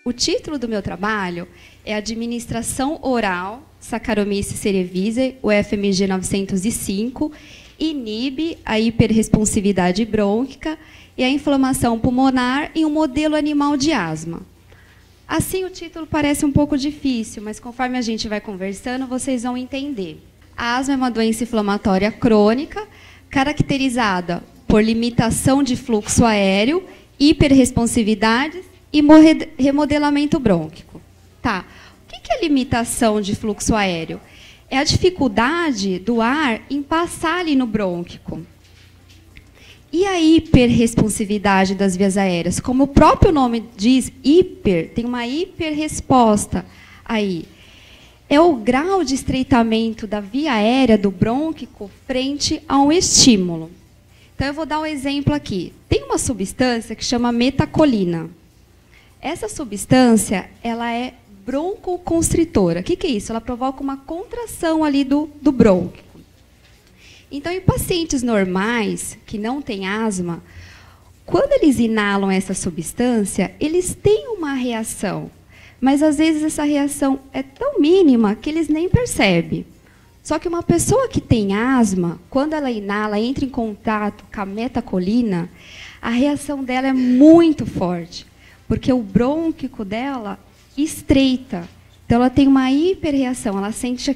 O título do meu trabalho é Administração Oral, Saccharomyces cerevisiae, o FMG 905, inibe a hiperresponsividade brônquica e a inflamação pulmonar em um modelo animal de asma. Assim, o título parece um pouco difícil, mas conforme a gente vai conversando, vocês vão entender. A asma é uma doença inflamatória crônica, caracterizada por limitação de fluxo aéreo, hiperresponsividades e remodelamento brônquico. Tá. O que é limitação de fluxo aéreo? É a dificuldade do ar em passar ali no brônquico. E a hiperresponsividade das vias aéreas? Como o próprio nome diz, hiper, tem uma hiperresposta aí. É o grau de estreitamento da via aérea do brônquico frente a um estímulo. Então, eu vou dar um exemplo aqui. Tem uma substância que chama metacolina. Essa substância, ela é broncoconstritora. O que é isso? Ela provoca uma contração ali do brônquico. Então, em pacientes normais, que não têm asma, quando eles inalam essa substância, eles têm uma reação. Mas, às vezes, essa reação é tão mínima que eles nem percebem. Só que uma pessoa que tem asma, quando ela inala, entra em contato com a metacolina, a reação dela é muito forte. Porque o brônquico dela estreita. Então, ela tem uma hiperreação. Ela sente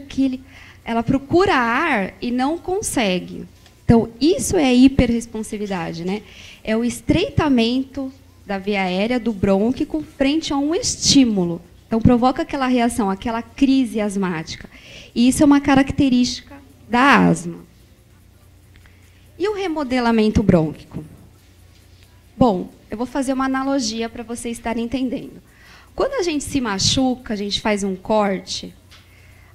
ela procura ar e não consegue. Então, isso é hiperresponsividade, né? É o estreitamento da via aérea do brônquico frente a um estímulo. Então, provoca aquela reação, aquela crise asmática. E isso é uma característica da asma. E o remodelamento brônquico? Bom, eu vou fazer uma analogia para vocês estarem entendendo. Quando a gente se machuca, a gente faz um corte,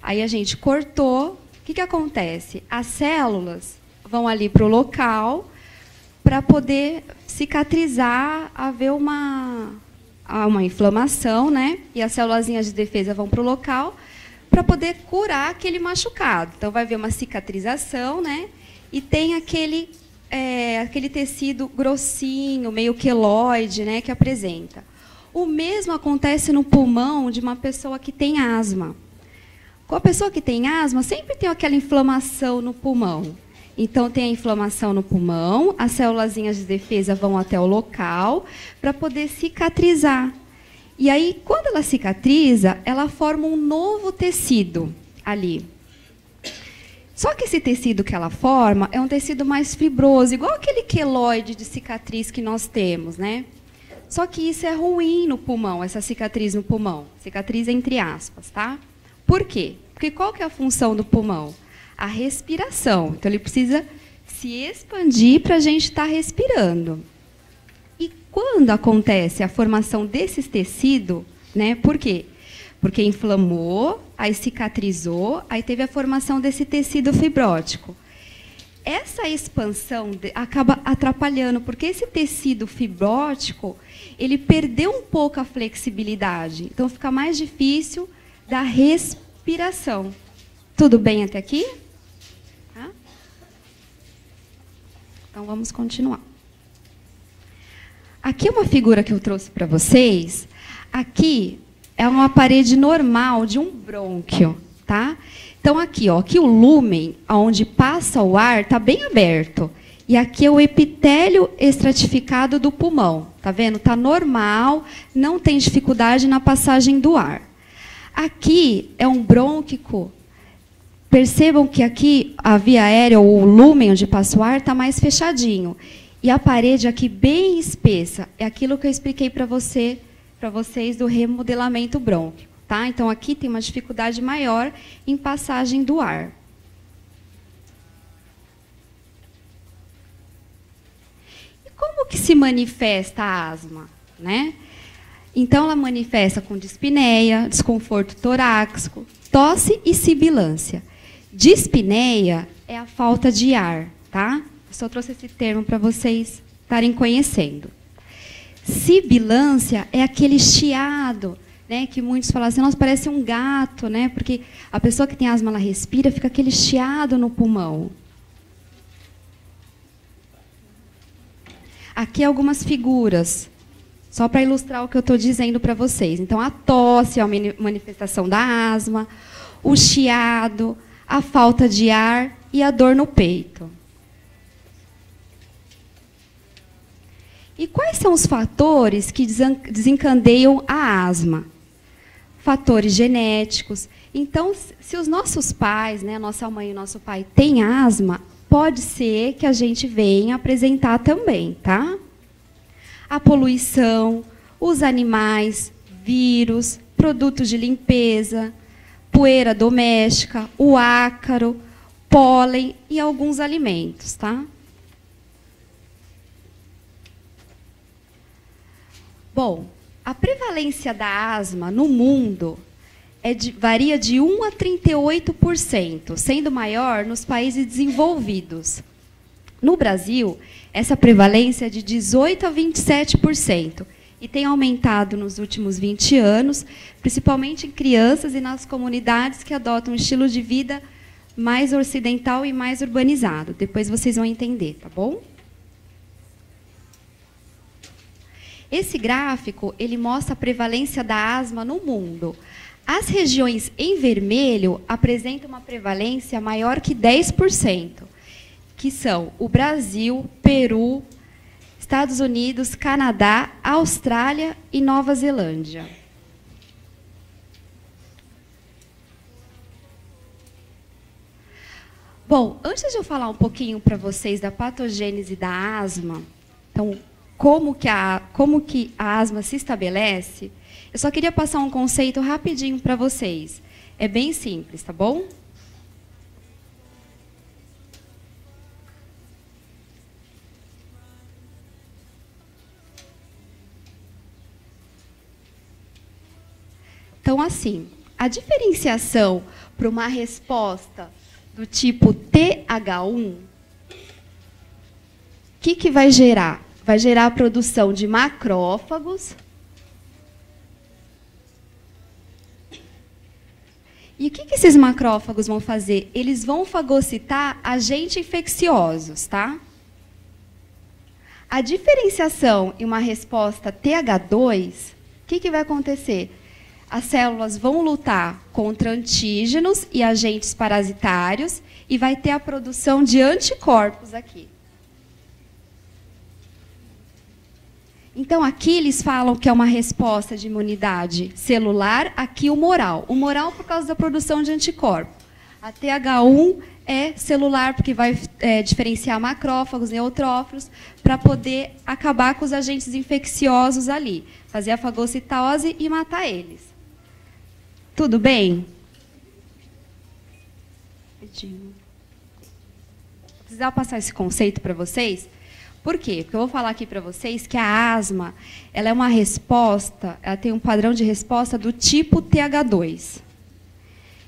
aí a gente cortou, o que acontece? As células vão ali para o local para poder cicatrizar, haver uma inflamação, né? E as célulazinhas de defesa vão para o local para poder curar aquele machucado. Então, vai haver uma cicatrização, né? E tem aquele tecido grossinho, meio queloide, né, que apresenta. O mesmo acontece no pulmão de uma pessoa que tem asma. Com a pessoa que tem asma, sempre tem aquela inflamação no pulmão. Então, tem a inflamação no pulmão, as célulazinhas de defesa vão até o local para poder cicatrizar. E aí, quando ela cicatriza, ela forma um novo tecido ali. Só que esse tecido que ela forma é um tecido mais fibroso, igual aquele queloide de cicatriz que nós temos, né? Só que isso é ruim no pulmão, essa cicatriz no pulmão. Cicatriz entre aspas, tá? Por quê? Porque qual que é a função do pulmão? A respiração. Então, ele precisa se expandir para a gente estar respirando. E quando acontece a formação desses tecidos, né? Por quê? Porque inflamou, aí cicatrizou, aí teve a formação desse tecido fibrótico. Essa expansão acaba atrapalhando, porque esse tecido fibrótico, ele perdeu um pouco a flexibilidade. Então, fica mais difícil da respiração. Tudo bem até aqui? Tá? Então, vamos continuar. Aqui é uma figura que eu trouxe para vocês. Aqui é uma parede normal de um brônquio, tá? Então, aqui o lúmen, onde passa o ar, está bem aberto. E aqui é o epitélio estratificado do pulmão. Tá vendo? Está normal, não tem dificuldade na passagem do ar. Aqui é um brônquico. Percebam que aqui a via aérea, ou o lúmen onde passa o ar, está mais fechadinho. E a parede aqui bem espessa. É aquilo que eu expliquei para vocês do remodelamento brônquico. Tá? Então, aqui tem uma dificuldade maior em passagem do ar. E como que se manifesta a asma? Né? Então, ela manifesta com dispneia, desconforto torácico, tosse e sibilância. Dispneia é a falta de ar. Tá? Eu só trouxe esse termo para vocês estarem conhecendo. Sibilância é aquele chiado, né, que muitos falam assim, nossa, parece um gato, né, porque a pessoa que tem asma, ela respira, fica aquele chiado no pulmão. Aqui algumas figuras Só para ilustrar o que eu estou dizendo para vocês. Então, a tosse é uma manifestação da asma, o chiado, a falta de ar e a dor no peito. E quais são os fatores que desencadeiam a asma? Fatores genéticos. Então, se os nossos pais, né, a nossa mãe e o nosso pai têm asma, pode ser que a gente venha apresentar também, tá? A poluição, os animais, vírus, produtos de limpeza, poeira doméstica, o ácaro, pólen e alguns alimentos, tá? Bom, a prevalência da asma no mundo varia de 1 a 38%, sendo maior nos países desenvolvidos. No Brasil, essa prevalência é de 18 a 27% e tem aumentado nos últimos 20 anos, principalmente em crianças e nas comunidades que adotam um estilo de vida mais ocidental e mais urbanizado. Depois vocês vão entender, tá bom? Esse gráfico, ele mostra a prevalência da asma no mundo. As regiões em vermelho apresentam uma prevalência maior que 10%, que são o Brasil, Peru, Estados Unidos, Canadá, Austrália e Nova Zelândia. Bom, antes de eu falar um pouquinho para vocês da patogênese da asma, então, como que a asma se estabelece, eu só queria passar um conceito rapidinho para vocês. É bem simples, tá bom? Então, assim, a diferenciação para uma resposta do tipo TH1, o que vai gerar? Vai gerar a produção de macrófagos. E o que esses macrófagos vão fazer? Eles vão fagocitar agentes infecciosos, tá? A diferenciação em uma resposta TH2, o que vai acontecer? As células vão lutar contra antígenos e agentes parasitários e vai ter a produção de anticorpos aqui. Então, aqui eles falam que é uma resposta de imunidade celular, aqui humoral. Humoral por causa da produção de anticorpo. A TH1 é celular, porque vai diferenciar macrófagos, neutrófilos, para poder acabar com os agentes infecciosos ali, fazer a fagocitose e matar eles. Tudo bem? Precisava passar esse conceito para vocês. Por quê? Porque eu vou falar aqui para vocês que a asma, ela é uma resposta, ela tem um padrão de resposta do tipo TH2.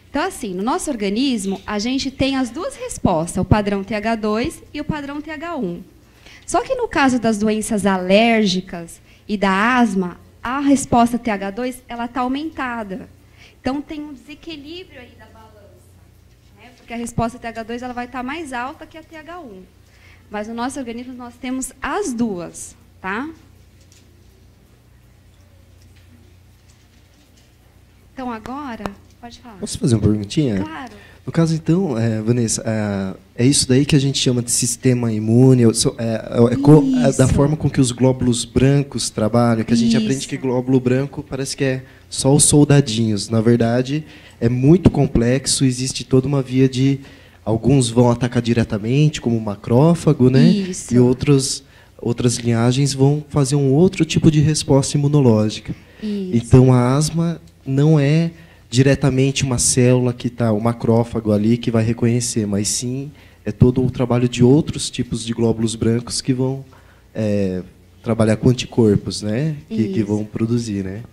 Então, assim, no nosso organismo, a gente tem as duas respostas, o padrão TH2 e o padrão TH1. Só que no caso das doenças alérgicas e da asma, a resposta TH2 ela está aumentada. Então, tem um desequilíbrio aí da balança, né? Porque a resposta TH2 ela vai estar mais alta que a TH1. Mas no nosso organismo nós temos as duas, tá? Então agora, pode falar. Posso fazer uma perguntinha? Claro. No caso, então, Vanessa, é isso daí que a gente chama de sistema imune, da forma com que os glóbulos brancos trabalham, que a gente aprende que glóbulo branco parece que é só os soldadinhos. Na verdade, é muito complexo, existe toda uma via de... Alguns vão atacar diretamente, como o macrófago, né? Isso. E outras linhagens vão fazer um outro tipo de resposta imunológica. Isso. Então, a asma não é diretamente uma célula que está, o macrófago ali, que vai reconhecer, mas sim é todo o trabalho de outros tipos de glóbulos brancos que vão trabalhar com anticorpos, né? Que vão produzir, né?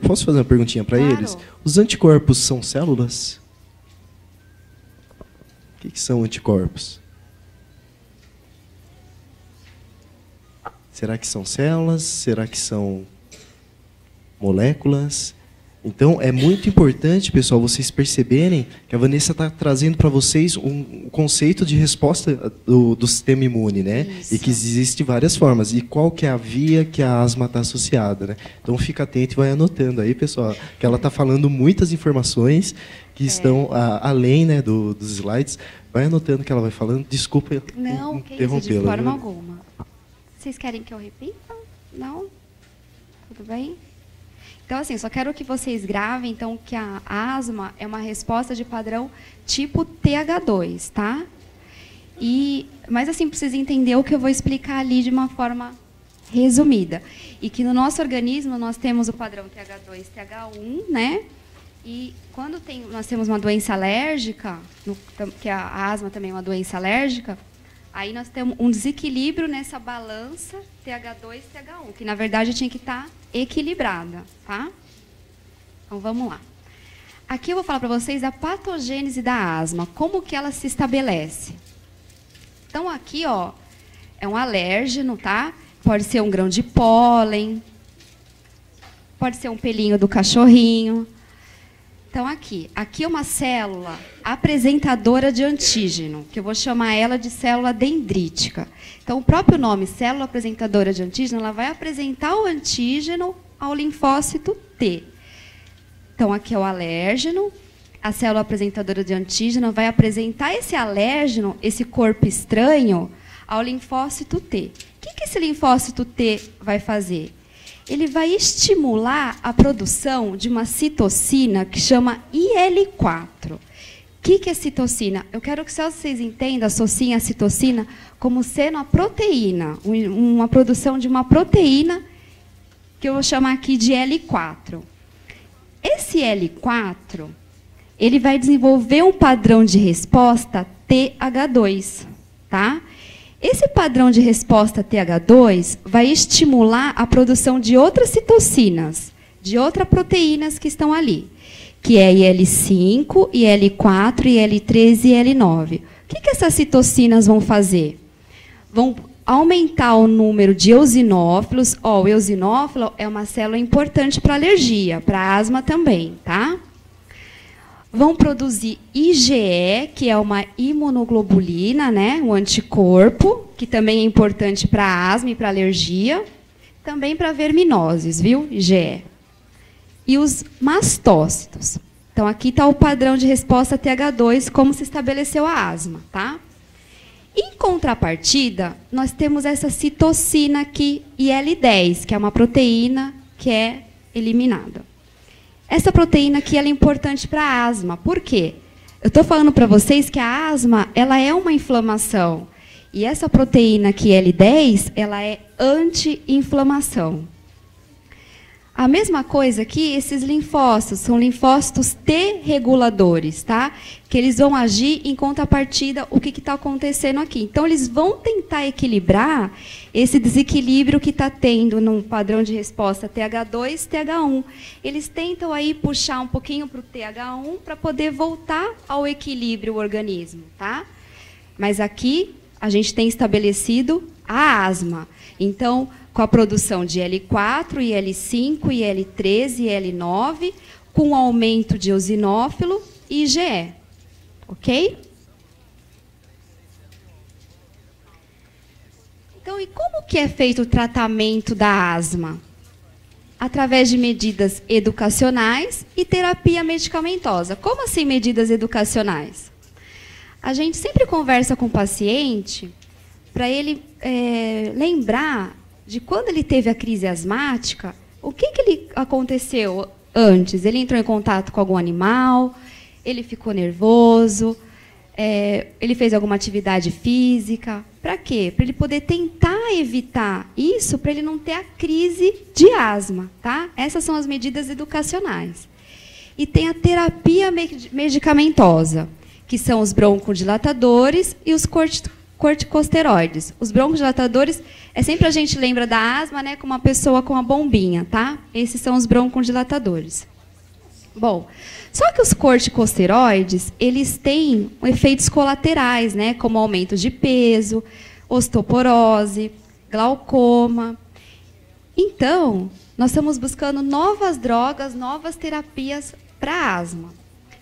Posso fazer uma perguntinha para eles? Os anticorpos são células? O que são anticorpos? Será que são células? Será que são moléculas? Então, é muito importante, pessoal, vocês perceberem que a Vanessa está trazendo para vocês um conceito de resposta do sistema imune, né? Isso. E que existe várias formas. E qual que é a via que a asma está associada, né? Então, fica atento e vai anotando aí, pessoal, que ela está falando muitas informações que estão além, né, dos slides. Vai anotando o que ela vai falando. Desculpa Não, que interrompê-la. isso, de forma alguma. Vocês querem que eu repita? Não? Tudo bem? Então, assim, só quero que vocês gravem, então, que a asma é uma resposta de padrão tipo TH2, tá? Mas, assim, precisa entender o que eu vou explicar ali de uma forma resumida. E que no nosso organismo nós temos o padrão TH2, TH1, né? E quando nós temos uma doença alérgica, que a asma também é uma doença alérgica, aí nós temos um desequilíbrio nessa balança TH2 e TH1, que na verdade tinha que estar equilibrada, tá? Então vamos lá. Aqui eu vou falar para vocês a patogênese da asma, como que ela se estabelece. Então aqui, ó, é um alérgeno, tá? Pode ser um grão de pólen, pode ser um pelinho do cachorrinho. Então, aqui é uma célula apresentadora de antígeno, que eu vou chamar ela de célula dendrítica. Então, o próprio nome, célula apresentadora de antígeno, ela vai apresentar o antígeno ao linfócito T. Então, aqui é o alérgeno, a célula apresentadora de antígeno vai apresentar esse alérgeno, esse corpo estranho, ao linfócito T. O que esse linfócito T vai fazer? Ele vai estimular a produção de uma citocina que chama IL-4. O que é citocina? Eu quero que só vocês entendam, associem a citocina como sendo a proteína, uma produção de uma proteína que eu vou chamar aqui de L4. Esse L4, ele vai desenvolver um padrão de resposta TH2, tá? Esse padrão de resposta TH2 vai estimular a produção de outras citocinas, de outras proteínas que estão ali, que é IL-5, IL-4, IL-13 e IL-9. O que essas citocinas vão fazer? Vão aumentar o número de eosinófilos. Ó, o eosinófilo é uma célula importante para alergia, para asma também, tá? Vão produzir IgE, que é uma imunoglobulina, né, um anticorpo, que também é importante para asma e para alergia, também para verminoses, viu, IgE. E os mastócitos. Então, aqui está o padrão de resposta TH2, como se estabeleceu a asma, tá? Em contrapartida, nós temos essa citocina aqui, IL-10, que é uma proteína que é eliminada. Essa proteína aqui ela é importante para a asma. Por quê? Eu estou falando para vocês que a asma ela é uma inflamação. E essa proteína aqui, L10, ela é anti-inflamação. A mesma coisa aqui, esses linfócitos, são linfócitos T reguladores, tá? Que eles vão agir em contrapartida o que está acontecendo aqui. Então, eles vão tentar equilibrar esse desequilíbrio que está tendo no padrão de resposta TH2, TH1. Eles tentam aí puxar um pouquinho para o TH1 para poder voltar ao equilíbrio o organismo, tá? Mas aqui a gente tem estabelecido a asma. Então, com a produção de L4, IL-5, IL-13 e IL-9, com aumento de eosinófilo e IgE. Ok? Então, e como que é feito o tratamento da asma? Através de medidas educacionais e terapia medicamentosa. Como assim medidas educacionais? A gente sempre conversa com o paciente para ele lembrar de quando ele teve a crise asmática, o que ele aconteceu antes? Ele entrou em contato com algum animal, ele ficou nervoso, ele fez alguma atividade física. Para quê? Para ele poder tentar evitar isso, para ele não ter a crise de asma, tá? Essas são as medidas educacionais. E tem a terapia medicamentosa, que são os broncodilatadores e os corticosteroides. Os broncodilatadores, sempre a gente lembra da asma, né, com uma pessoa com a bombinha, tá? Esses são os broncodilatadores. Bom, só que os corticosteroides, eles têm efeitos colaterais, né, como aumento de peso, osteoporose, glaucoma. Então, nós estamos buscando novas drogas, novas terapias para asma.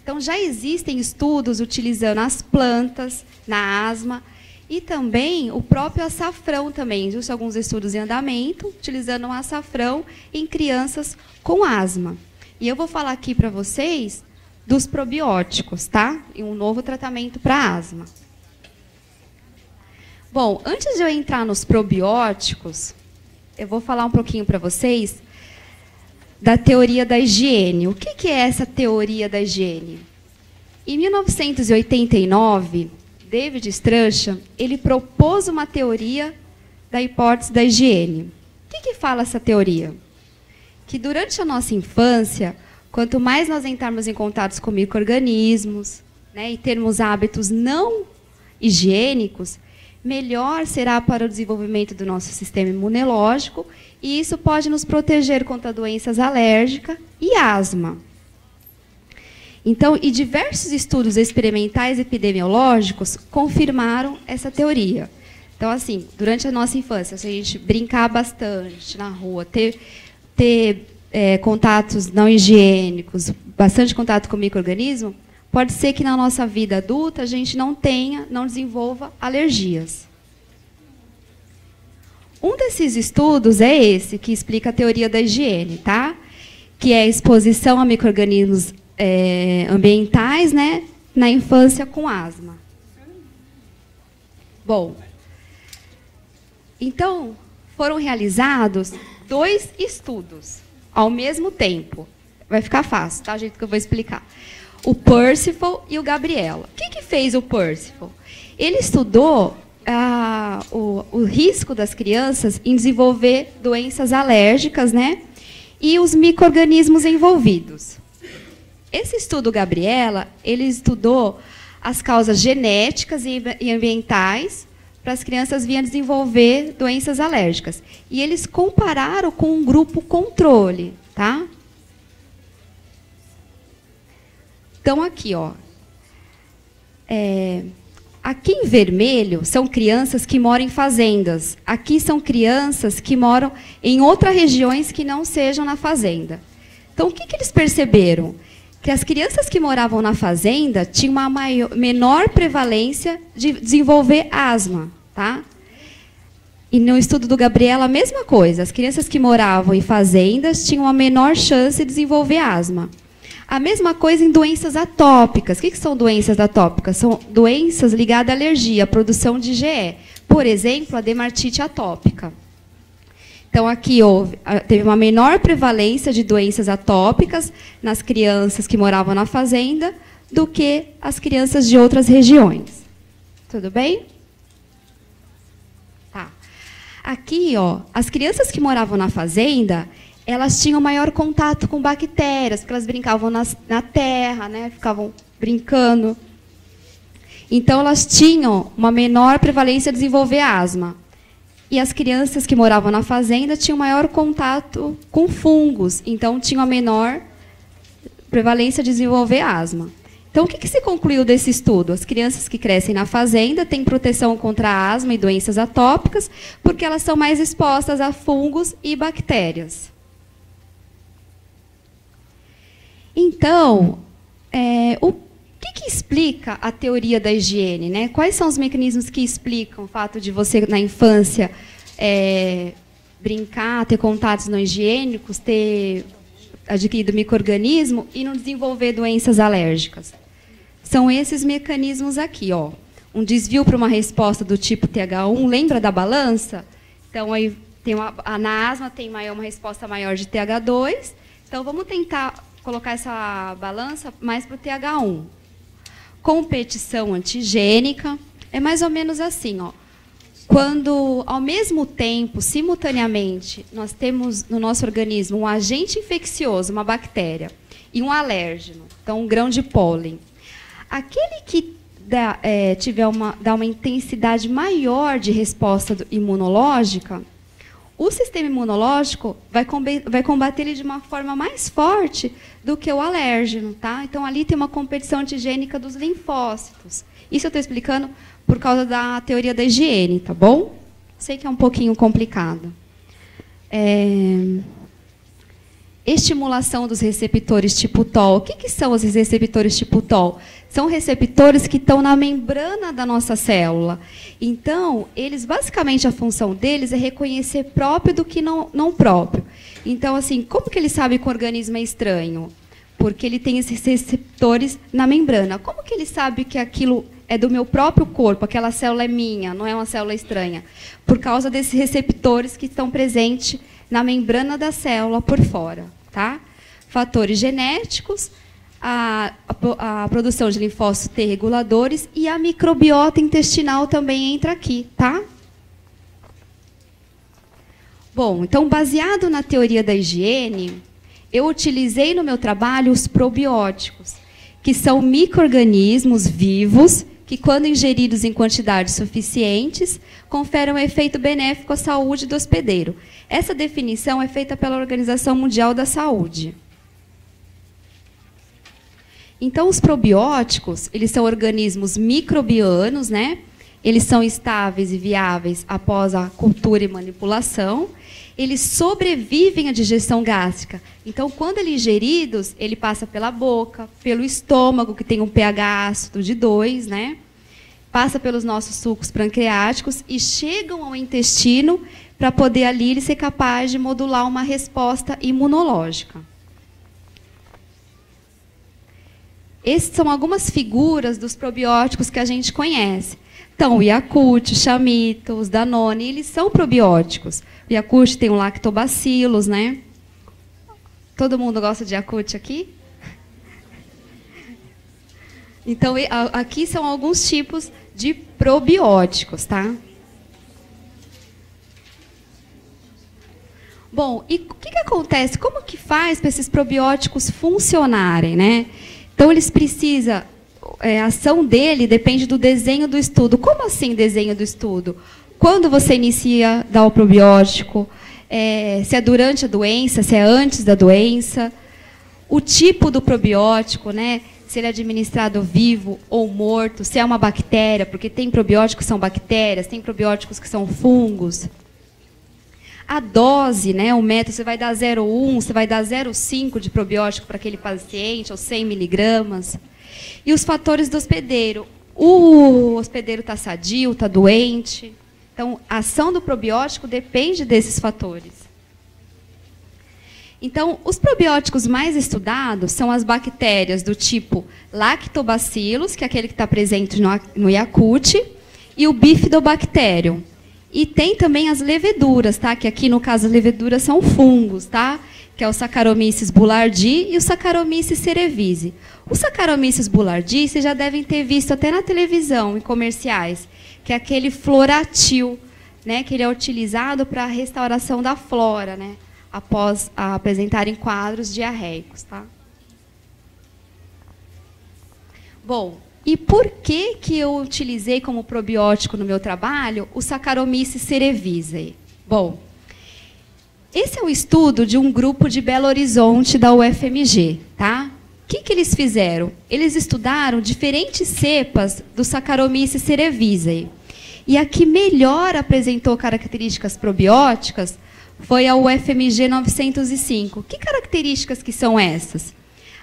Então, já existem estudos utilizando as plantas na asma e também o próprio açafrão também. Existem alguns estudos em andamento utilizando o açafrão em crianças com asma. E eu vou falar aqui para vocês dos probióticos, tá? E um novo tratamento para asma. Bom, antes de eu entrar nos probióticos, eu vou falar um pouquinho para vocês da teoria da higiene. O que é essa teoria da higiene? Em 1989, David Strachan, ele propôs uma teoria da hipótese da higiene. O que fala essa teoria? Que durante a nossa infância, quanto mais nós entrarmos em contato com micro-organismos, né, e termos hábitos não higiênicos, melhor será para o desenvolvimento do nosso sistema imunológico, e isso pode nos proteger contra doenças alérgicas e asma. Então, e diversos estudos experimentais epidemiológicos confirmaram essa teoria. Então, assim, durante a nossa infância, se a gente brincar bastante na rua, ter contatos não higiênicos, bastante contato com micro-organismo, pode ser que na nossa vida adulta a gente não desenvolva alergias. Um desses estudos é esse, que explica a teoria da higiene, tá? Que é a exposição a micro-organismos ambientais, né, na infância com asma. Bom, então, foram realizados 2 estudos ao mesmo tempo. Vai ficar fácil, tá? O jeito que eu vou explicar. O Percival e o Gabriela. O que fez o Percival? Ele estudou o risco das crianças em desenvolver doenças alérgicas, né? E os micro-organismos envolvidos. Esse estudo, Gabriela, ele estudou as causas genéticas e ambientais para as crianças virem desenvolver doenças alérgicas. E eles compararam com um grupo controle, tá? Então, aqui, ó. Aqui em vermelho são crianças que moram em fazendas. Aqui são crianças que moram em outras regiões que não sejam na fazenda. Então, o que eles perceberam? Que as crianças que moravam na fazenda tinham uma menor prevalência de desenvolver asma, tá? E no estudo do Gabriela, a mesma coisa. As crianças que moravam em fazendas tinham uma menor chance de desenvolver asma. A mesma coisa em doenças atópicas. O que são doenças atópicas? São doenças ligadas à alergia, à produção de IgE. Por exemplo, a dermatite atópica. Então, aqui teve uma menor prevalência de doenças atópicas nas crianças que moravam na fazenda do que as crianças de outras regiões. Tudo bem? Tá. Aqui, ó, as crianças que moravam na fazenda, elas tinham maior contato com bactérias, porque elas brincavam na terra, né, ficavam brincando. Então, elas tinham uma menor prevalência de desenvolver asma. E as crianças que moravam na fazenda tinham maior contato com fungos, então tinham a menor prevalência de desenvolver asma. Então, o que se concluiu desse estudo? As crianças que crescem na fazenda têm proteção contra a asma e doenças atópicas, porque elas são mais expostas a fungos e bactérias. Então, o que explica a teoria da higiene, né? Quais são os mecanismos que explicam o fato de você, na infância, brincar, ter contatos não higiênicos, ter adquirido micro-organismo e não desenvolver doenças alérgicas? São esses mecanismos aqui, ó. Um desvio para uma resposta do tipo TH1, lembra da balança? Então, aí na asma tem uma resposta maior de TH2. Então, vamos tentar colocar essa balança mais para o TH1. Competição antigênica, é mais ou menos assim, ó. Quando, ao mesmo tempo, simultaneamente, nós temos no nosso organismo um agente infeccioso, uma bactéria, e um alérgeno, então um grão de pólen. Aquele que dá uma intensidade maior de resposta imunológica, o sistema imunológico vai combater ele de uma forma mais forte do que o alérgeno, tá? Então, ali tem uma competição antigênica dos linfócitos. Isso eu estou explicando por causa da teoria da higiene, tá bom? Sei que é um pouquinho complicado. estimulação dos receptores tipo TOL. O que são os receptores tipo TOL? São receptores que estão na membrana da nossa célula. Então, eles, basicamente, a função deles é reconhecer próprio do que não próprio. Então, assim, como que ele sabe que o organismo é estranho? Porque ele tem esses receptores na membrana. Como que ele sabe que aquilo é do meu próprio corpo, aquela célula é minha, não é uma célula estranha? Por causa desses receptores que estão presentes na membrana da célula por fora. Tá? Fatores genéticos, a produção de linfócitos T reguladores e a microbiota intestinal também entra aqui. Tá? Bom, então, baseado na teoria da higiene, eu utilizei no meu trabalho os probióticos, que são micro-organismos vivos que, quando ingeridos em quantidades suficientes, conferem um efeito benéfico à saúde do hospedeiro. Essa definição é feita pela Organização Mundial da Saúde. Então, os probióticos, eles são organismos microbianos, né? Eles são estáveis e viáveis após a cultura e manipulação. Eles sobrevivem à digestão gástrica. Então, quando eles ingeridos, ele passa pela boca, pelo estômago, que tem um pH ácido de 2, né? Passa pelos nossos sucos pancreáticos e chegam ao intestino para poder ali ele ser capaz de modular uma resposta imunológica. Essas são algumas figuras dos probióticos que a gente conhece. Então, o Yakult, o Chamito, os Danone, eles são probióticos. O Yakult tem o lactobacillus, né? Todo mundo gosta de Yakult aqui? Então, aqui são alguns tipos de probióticos, tá? Bom, e o que acontece? Como que faz para esses probióticos funcionarem, né? Então, eles precisam... a ação dele depende do desenho do estudo. Como assim desenho do estudo? Quando você inicia dar o probiótico, se é durante a doença, se é antes da doença, o tipo do probiótico, né? Se ele é administrado vivo ou morto, se é uma bactéria, porque tem probióticos que são bactérias, tem probióticos que são fungos. A dose, né, o método, você vai dar 0,1, você vai dar 0,5 de probiótico para aquele paciente, ou 100 miligramas. E os fatores do hospedeiro. O hospedeiro está sadio, está doente. Então, a ação do probiótico depende desses fatores. Então, os probióticos mais estudados são as bactérias do tipo Lactobacillus, que é aquele que está presente no Yakult, e o Bifidobacterium. E tem também as leveduras, tá? Que aqui, no caso, as leveduras são fungos, tá? Que é o Saccharomyces boulardii e o Saccharomyces cerevisiae. O Saccharomyces boulardii, vocês já devem ter visto até na televisão, em comerciais, que é aquele floratil, né? Que ele é utilizado para a restauração da flora, né? Após apresentarem quadros diarreicos, tá? Bom, e por que eu utilizei como probiótico no meu trabalho o Saccharomyces cerevisiae? Bom, esse é um estudo de um grupo de Belo Horizonte da UFMG, tá? O que eles fizeram? Eles estudaram diferentes cepas do Saccharomyces cerevisiae. E a que melhor apresentou características probióticas foi a UFMG 905. Que características que são essas?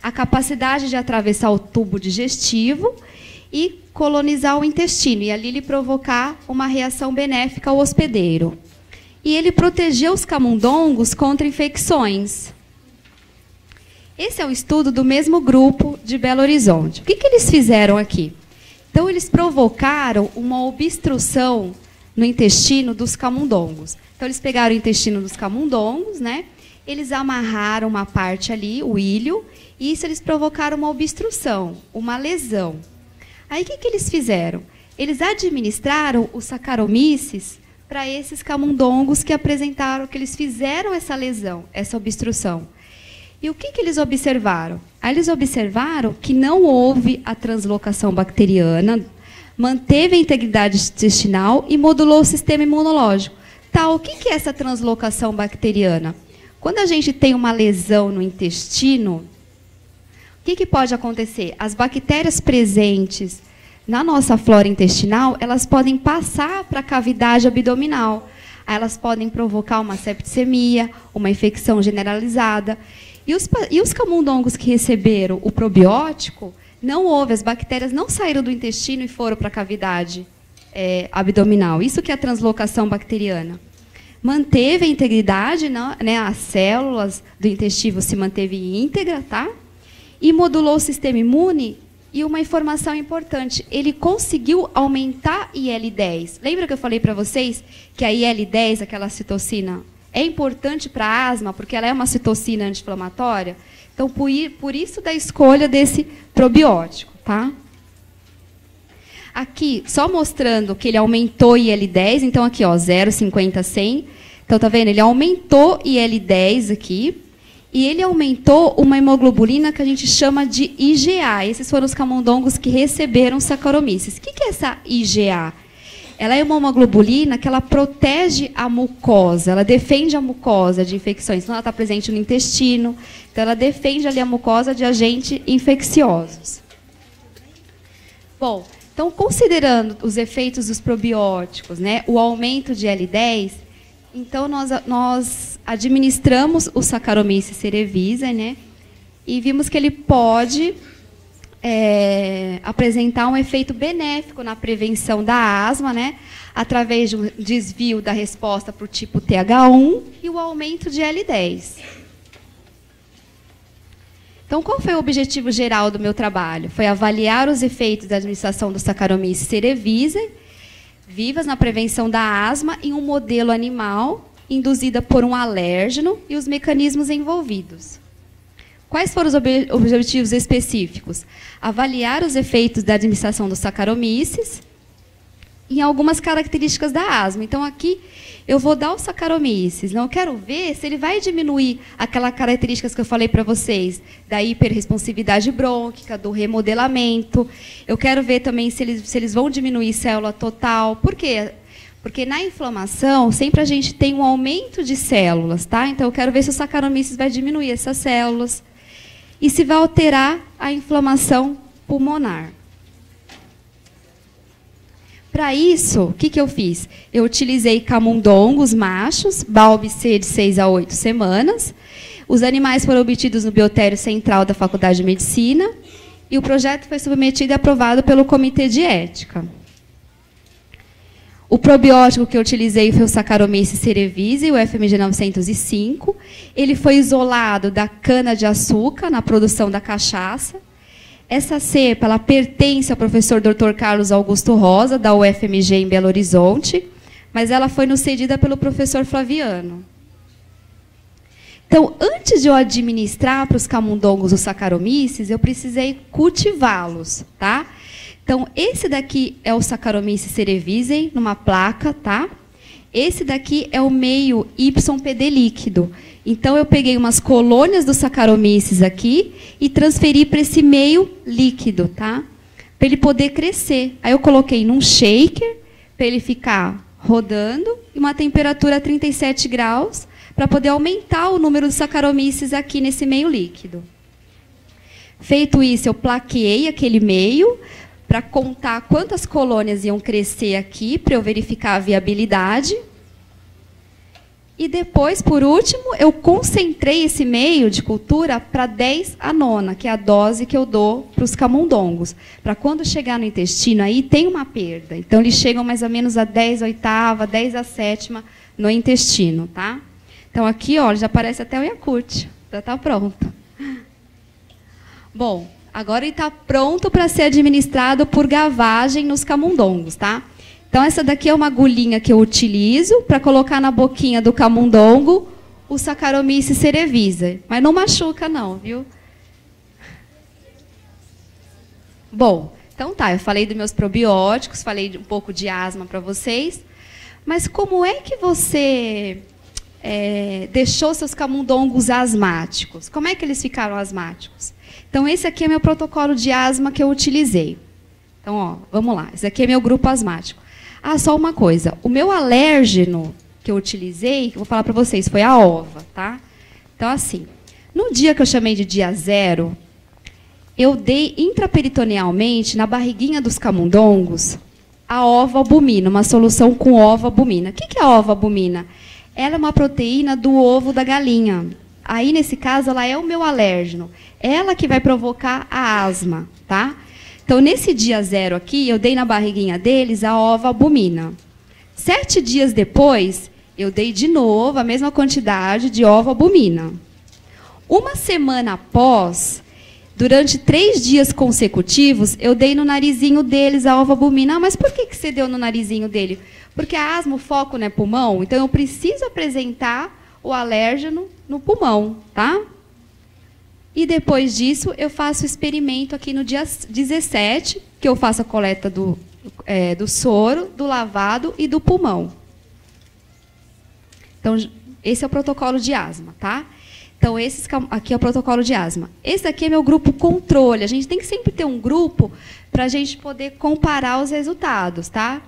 A capacidade de atravessar o tubo digestivo e colonizar o intestino, e ali ele provocar uma reação benéfica ao hospedeiro. E ele protegeu os camundongos contra infecções. Esse é um estudo do mesmo grupo de Belo Horizonte. O que eles fizeram aqui? Então, eles provocaram uma obstrução no intestino dos camundongos. Então, eles pegaram o intestino dos camundongos, né? Eles amarraram uma parte ali, o ilho, e isso eles provocaram uma obstrução, uma lesão. Aí, o que eles fizeram? Eles administraram o Saccharomyces para esses camundongos que apresentaram, que eles fizeram essa lesão, essa obstrução. E o que eles observaram? Aí eles observaram que não houve a translocação bacteriana, manteve a integridade intestinal e modulou o sistema imunológico. Tá, o que é essa translocação bacteriana? Quando a gente tem uma lesão no intestino, o que pode acontecer? As bactérias presentes na nossa flora intestinal, elas podem passar para a cavidade abdominal. elas podem provocar uma septicemia, uma infecção generalizada. E os camundongos que receberam o probiótico, não houve, as bactérias não saíram do intestino e foram para a cavidade abdominal. Isso que é a translocação bacteriana. Manteve a integridade, né, as células do intestino se manteve íntegra, tá? E modulou o sistema imune. E uma informação importante, ele conseguiu aumentar IL-10. Lembra que eu falei para vocês que a IL-10, aquela citocina, é importante para a asma, porque ela é uma citocina anti-inflamatória? Então, por isso da escolha desse probiótico, tá? Aqui, só mostrando que ele aumentou IL-10, então aqui, ó, 0,50, 100. Então, tá vendo? Ele aumentou IL-10 aqui, e ele aumentou uma hemoglobulina que a gente chama de IgA. Esses foram os camundongos que receberam Saccharomyces. O que é essa IgA? Ela é uma hemoglobulina que ela protege a mucosa, ela defende a mucosa de infecções. Então, ela está presente no intestino, então ela defende ali a mucosa de agentes infecciosos. Bom, então, considerando os efeitos dos probióticos, né, o aumento de L10, então nós administramos o Saccharomyces cerevisiae, né, e vimos que ele pode apresentar um efeito benéfico na prevenção da asma, né, através de um desvio da resposta para o tipo TH1 e o aumento de L10. Então, qual foi o objetivo geral do meu trabalho? Foi avaliar os efeitos da administração do Saccharomyces cerevisiae, vivas na prevenção da asma, em um modelo animal, induzida por um alérgeno e os mecanismos envolvidos. Quais foram os objetivos específicos? Avaliar os efeitos da administração do Saccharomyces em algumas características da asma. Então, aqui, eu vou dar o Saccharomyces. Não, eu quero ver se ele vai diminuir aquelas características que eu falei para vocês, da hiperresponsividade brônquica, do remodelamento. Eu quero ver também se eles vão diminuir célula total. Por quê? Porque na inflamação, sempre a gente tem um aumento de células, tá? Então, eu quero ver se o Saccharomyces vai diminuir essas células e se vai alterar a inflamação pulmonar. Para isso, o que eu fiz? Eu utilizei camundongos machos, BALB-C de 6 a 8 semanas. Os animais foram obtidos no biotério central da Faculdade de Medicina e o projeto foi submetido e aprovado pelo Comitê de Ética. O probiótico que eu utilizei foi o Saccharomyces cerevisiae, o FMG 905. Ele foi isolado da cana-de-açúcar na produção da cachaça. Essa cepa ela pertence ao professor Dr. Carlos Augusto Rosa, da UFMG em Belo Horizonte, mas ela foi nos cedida pelo professor Flaviano. Então, antes de eu administrar para os camundongos os Saccharomyces, eu precisei cultivá-los, tá? Então, esse daqui é o Saccharomyces cerevisiae, numa placa, tá? Esse daqui é o meio YPD líquido. Então, eu peguei umas colônias do Saccharomyces aqui e transferi para esse meio líquido, tá? Para ele poder crescer. Aí eu coloquei num shaker, para ele ficar rodando, e uma temperatura a 37 graus, para poder aumentar o número de Saccharomyces aqui nesse meio líquido. Feito isso, eu plaqueei aquele meio, para contar quantas colônias iam crescer aqui, para eu verificar a viabilidade. E depois, por último, eu concentrei esse meio de cultura para 10 a 9, que é a dose que eu dou para os camundongos. Para quando chegar no intestino, aí tem uma perda. Então, eles chegam mais ou menos a 10 a 8ª, 10 a 7ª no intestino, tá? Então, aqui, ó, já aparece até o Yakult. Já está pronto. Bom, agora ele está pronto para ser administrado por gavagem nos camundongos, tá? Então, essa daqui é uma agulhinha que eu utilizo para colocar na boquinha do camundongo o Saccharomyces cerevisiae. Mas não machuca, não, viu? Bom, então tá, eu falei dos meus probióticos, falei um pouco de asma para vocês. Mas como é que você deixou seus camundongos asmáticos? Como é que eles ficaram asmáticos? Então, esse aqui é meu protocolo de asma que eu utilizei. Então, ó, vamos lá. Esse aqui é meu grupo asmático. Ah, só uma coisa. O meu alérgeno que eu utilizei, que eu vou falar para vocês, foi a ova, tá? Então, assim, no dia que eu chamei de dia 0, eu dei intraperitonealmente, na barriguinha dos camundongos, a ovoalbumina, uma solução com ovoalbumina. O que é a ovoalbumina? Ela é uma proteína do ovo da galinha. Aí, nesse caso, ela é o meu alérgeno. Ela que vai provocar a asma, tá? Então, nesse dia 0 aqui, eu dei na barriguinha deles a ovoalbumina. 7 dias depois, eu dei de novo a mesma quantidade de ovoalbumina. Uma semana após, durante 3 dias consecutivos, eu dei no narizinho deles a ovoalbumina. Ah, mas por que você deu no narizinho dele? Porque a asma, o foco não é pulmão, então eu preciso apresentar o alérgeno no pulmão, tá? E depois disso, eu faço o experimento aqui no dia 17, que eu faço a coleta do soro, do lavado e do pulmão. Então, esse é o protocolo de asma, tá? Então, esse aqui é o protocolo de asma. Esse aqui é meu grupo controle. A gente tem que sempre ter um grupo para a gente poder comparar os resultados, tá?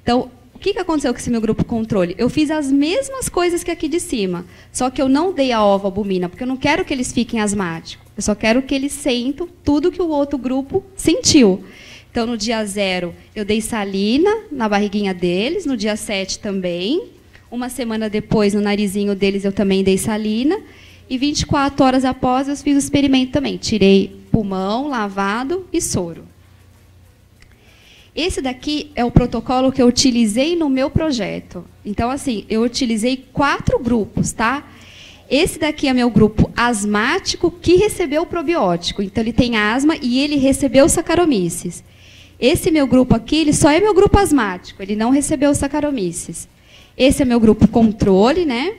Então, o que aconteceu com esse meu grupo controle? Eu fiz as mesmas coisas que aqui de cima, só que eu não dei a ovoalbumina, porque eu não quero que eles fiquem asmáticos. Eu só quero que eles sentam tudo que o outro grupo sentiu. Então, no dia 0, eu dei salina na barriguinha deles, no dia 7 também. Uma semana depois, no narizinho deles, eu também dei salina. E 24 horas após, eu fiz o experimento também. Tirei pulmão, lavado e soro. Esse daqui é o protocolo que eu utilizei no meu projeto. Então, assim, eu utilizei 4 grupos, tá? Esse daqui é meu grupo asmático que recebeu o probiótico. Então, ele tem asma e ele recebeu Saccharomyces. Esse meu grupo aqui, ele só é meu grupo asmático, ele não recebeu Saccharomyces. Esse é meu grupo controle, né?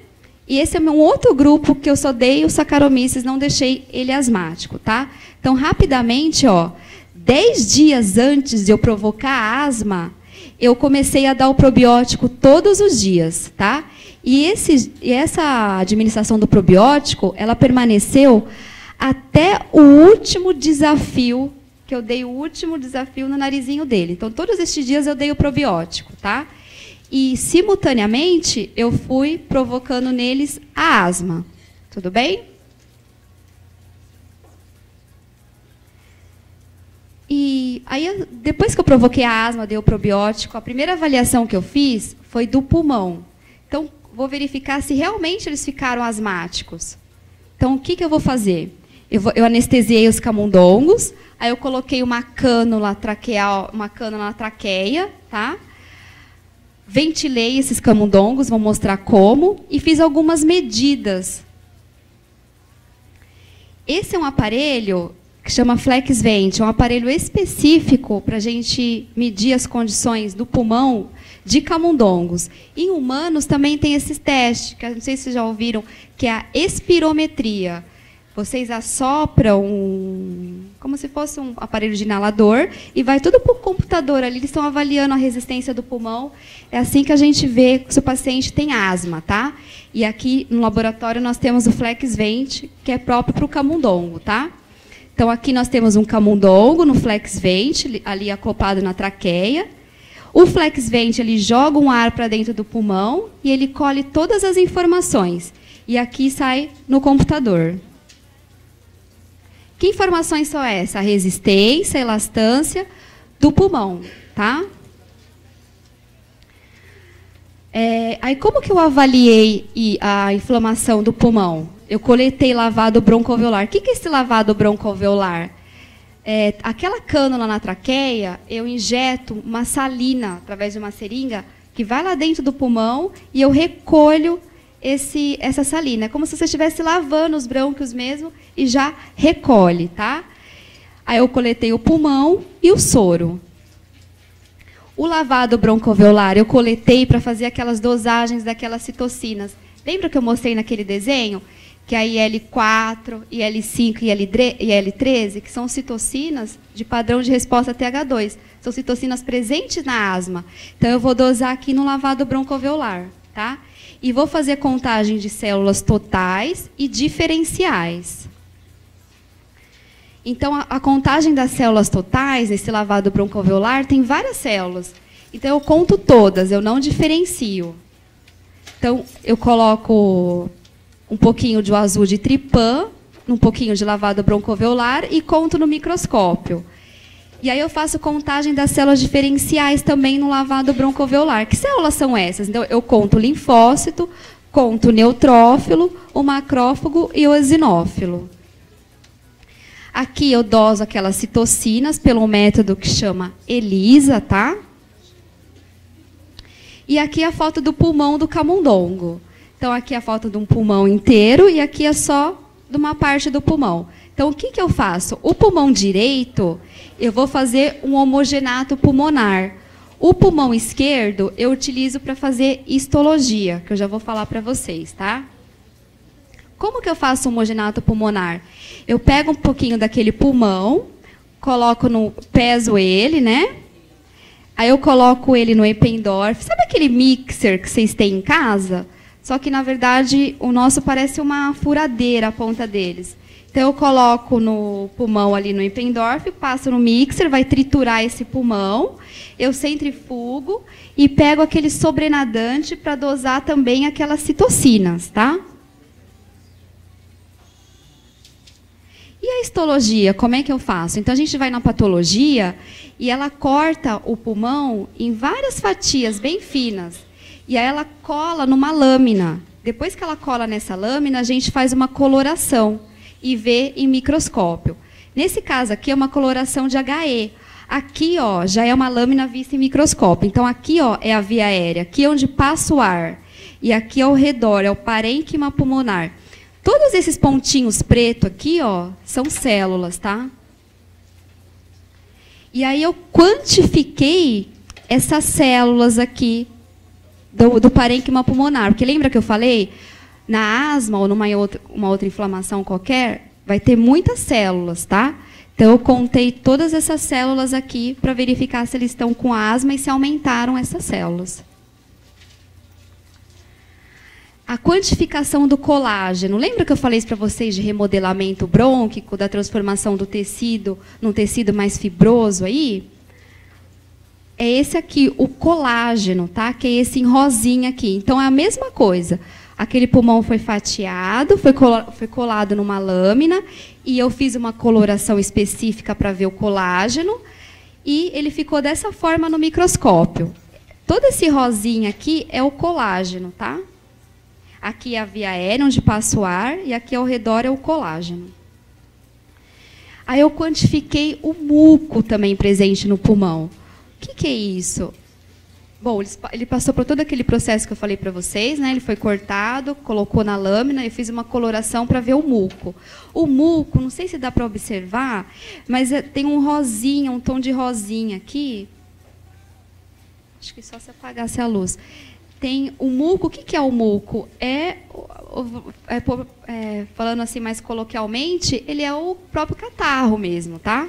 E esse é meu outro grupo que eu só dei o Saccharomyces, não deixei ele asmático, tá? Então, rapidamente, ó, 10 dias antes de eu provocar a asma, eu comecei a dar o probiótico todos os dias, tá? E essa administração do probiótico, ela permaneceu até o último desafio, que eu dei o último desafio no narizinho dele. Então, todos estes dias eu dei o probiótico, tá? E, simultaneamente, eu fui provocando neles a asma. Tudo bem? E aí, depois que eu provoquei a asma, dei o probiótico, a primeira avaliação que eu fiz foi do pulmão. Então, vou verificar se realmente eles ficaram asmáticos. Então, o que eu vou fazer? Eu anestesiei os camundongos, aí eu coloquei uma cânula traqueal, uma cânula na traqueia, tá? Ventilei esses camundongos, vou mostrar como, e fiz algumas medidas. Esse é um aparelho que chama FlexVent, é um aparelho específico para a gente medir as condições do pulmão de camundongos. Em humanos também tem esses testes, que não sei se vocês já ouviram, que é a espirometria. Vocês assopram como se fosse um aparelho de inalador e vai tudo para o computador ali. Eles estão avaliando a resistência do pulmão. É assim que a gente vê se o paciente tem asma, tá? E aqui no laboratório nós temos o FlexVent, que é próprio para o camundongo, tá? Então aqui nós temos um camundongo no FlexVent, ali acoplado na traqueia. O FlexVent ele joga um ar para dentro do pulmão e ele colhe todas as informações. E aqui sai no computador. Que informações são essas? A resistência, a elastância do pulmão, tá? Aí como que eu avaliei a inflamação do pulmão? Eu coletei lavado broncoalveolar. O que é esse lavado broncoalveolar? Aquela cânula na traqueia, eu injeto uma salina através de uma seringa que vai lá dentro do pulmão e eu recolho essa salina. É como se você estivesse lavando os brônquios mesmo e já recolhe, tá? Aí eu coletei o pulmão e o soro. O lavado broncoalveolar eu coletei para fazer aquelas dosagens daquelas citocinas. Lembra que eu mostrei naquele desenho? Que é a IL-4, IL-5 e IL-13, que são citocinas de padrão de resposta TH2. São citocinas presentes na asma. Então, eu vou dosar aqui no lavado broncoalveolar, tá? E vou fazer contagem de células totais e diferenciais. Então, a contagem das células totais, nesse lavado broncoalveolar, tem várias células. Então, eu conto todas, eu não diferencio. Então, eu coloco um pouquinho de azul de tripã, um pouquinho de lavado broncoalveolar e conto no microscópio. E aí eu faço contagem das células diferenciais também no lavado broncoalveolar. Que células são essas? Então, eu conto o linfócito, conto o neutrófilo, o macrófago e o eosinófilo. Aqui eu doso aquelas citocinas pelo método que chama ELISA, tá? E aqui a foto do pulmão do camundongo. Então, aqui é a foto de um pulmão inteiro e aqui é só de uma parte do pulmão. Então, o que eu faço? O pulmão direito, eu vou fazer um homogenato pulmonar. O pulmão esquerdo, eu utilizo para fazer histologia, que eu já vou falar para vocês, tá? Como que eu faço homogenato pulmonar? Eu pego um pouquinho daquele pulmão, coloco peso ele, né? Aí eu coloco ele no Eppendorf. Sabe aquele mixer que vocês têm em casa? Só que, na verdade, o nosso parece uma furadeira, a ponta deles. Então, eu coloco no pulmão ali no Eppendorf, passo no mixer, vai triturar esse pulmão, eu centrifugo e pego aquele sobrenadante para dosar também aquelas citocinas, tá? E a histologia, como é que eu faço? Então, a gente vai na patologia e ela corta o pulmão em várias fatias bem finas. E aí ela cola numa lâmina. Depois que ela cola nessa lâmina, a gente faz uma coloração e vê em microscópio. Nesse caso aqui é uma coloração de HE. Aqui, ó, já é uma lâmina vista em microscópio. Então, aqui, ó, é a via aérea. Aqui é onde passa o ar. E aqui ao redor é o parênquima pulmonar. Todos esses pontinhos pretos aqui, ó, são células, tá? E aí eu quantifiquei essas células aqui do parênquima pulmonar. Porque lembra que eu falei? Na asma ou numa uma outra inflamação qualquer, vai ter muitas células, tá? Então, eu contei todas essas células aqui para verificar se eles estão com asma e se aumentaram essas células. A quantificação do colágeno. Lembra que eu falei isso para vocês de remodelamento brônquico, da transformação do tecido num tecido mais fibroso aí? É esse aqui, o colágeno, tá? Que é esse em rosinha aqui. Então, é a mesma coisa. Aquele pulmão foi fatiado, foi colado numa lâmina, e eu fiz uma coloração específica para ver o colágeno, e ele ficou dessa forma no microscópio. Todo esse rosinha aqui é o colágeno, tá? Aqui é a via aérea, onde passa o ar, e aqui ao redor é o colágeno. Aí eu quantifiquei o muco também presente no pulmão. O que é isso? Bom, ele passou por todo aquele processo que eu falei para vocês, né? Ele foi cortado, colocou na lâmina e fiz uma coloração para ver o muco. O muco, não sei se dá para observar, mas tem um rosinha, um tom de rosinha aqui. Acho que só se apagasse a luz. Tem o muco. O que é o muco? Falando assim mais coloquialmente, ele é o próprio catarro mesmo, tá?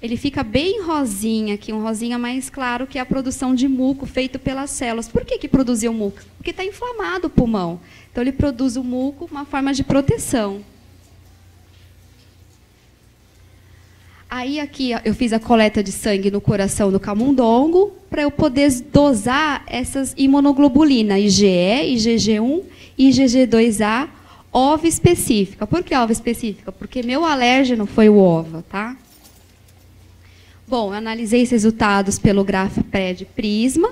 Ele fica bem rosinha aqui, um rosinha mais claro, que é a produção de muco feito pelas células. Por que produziu muco? Porque está inflamado o pulmão. Então, ele produz o muco, uma forma de proteção. Aí, aqui, eu fiz a coleta de sangue no coração do camundongo, para eu poder dosar essas imunoglobulinas, IgE, IgG1 e IgG2A, OVA específica. Por que OVA específica? Porque meu alérgeno foi o OVA, tá? Bom, eu analisei esses resultados pelo GraphPad Prisma.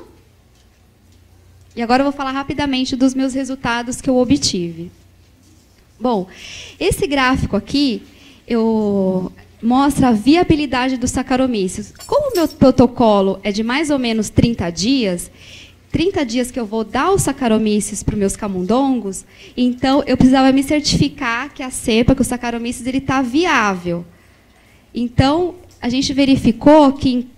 E agora eu vou falar rapidamente dos meus resultados que eu obtive. Bom, esse gráfico aqui mostra a viabilidade dos Saccharomyces. Como o meu protocolo é de mais ou menos 30 dias que eu vou dar os Saccharomyces para os meus camundongos, então eu precisava me certificar que a cepa, que o Saccharomyces, ele está viável. Então, a gente verificou que